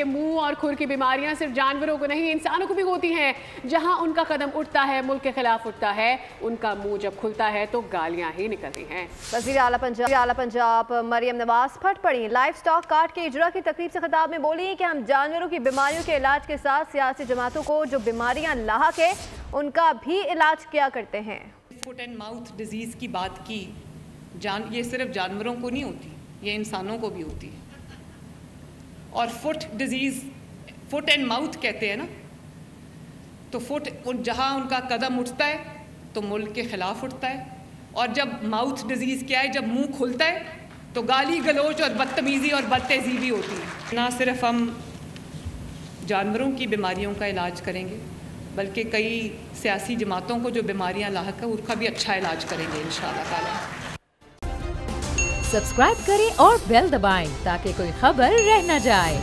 मुंह और खुर की बीमारियां सिर्फ जानवरों को नहीं इंसानों को भी होती हैं। जहां उनका कदम उठता है मुल्क के खिलाफ उठता है, उनका मुंह जब खुलता है तो गालियां ही निकलती हैं। वज़ीर आला पंजाब मरियम नवाज फट पड़ी। लाइफ स्टॉक कार्ड के इजरा की तकरीब से खिताब में बोली कि हम जानवरों की बीमारियों के इलाज के साथ सियासी जमातों को जो बीमारियां लाहक है उनका भी इलाज किया करते हैं। फुट एंड माउथ डिजीज़ की बात की, ये सिर्फ जानवरों को नहीं होती, ये इंसानों को भी होती है। और foot disease, foot and mouth कहते हैं ना, तो फुट जहाँ उनका कदम उठता है तो मुल्क के ख़िलाफ़ उठता है, और जब माउथ डिजीज़ क्या है, जब मुंह खुलता है तो गाली गलोच और बदतमीज़ी और बदतहज़ीबी होती है। ना सिर्फ हम जानवरों की बीमारियों का इलाज करेंगे बल्कि कई सियासी जमातों को जो बीमारियां लाहक है उसका भी अच्छा इलाज करेंगे इंशाअल्लाह ताला। सब्सक्राइब करें और बेल दबाएं ताकि कोई खबर रह न जाए।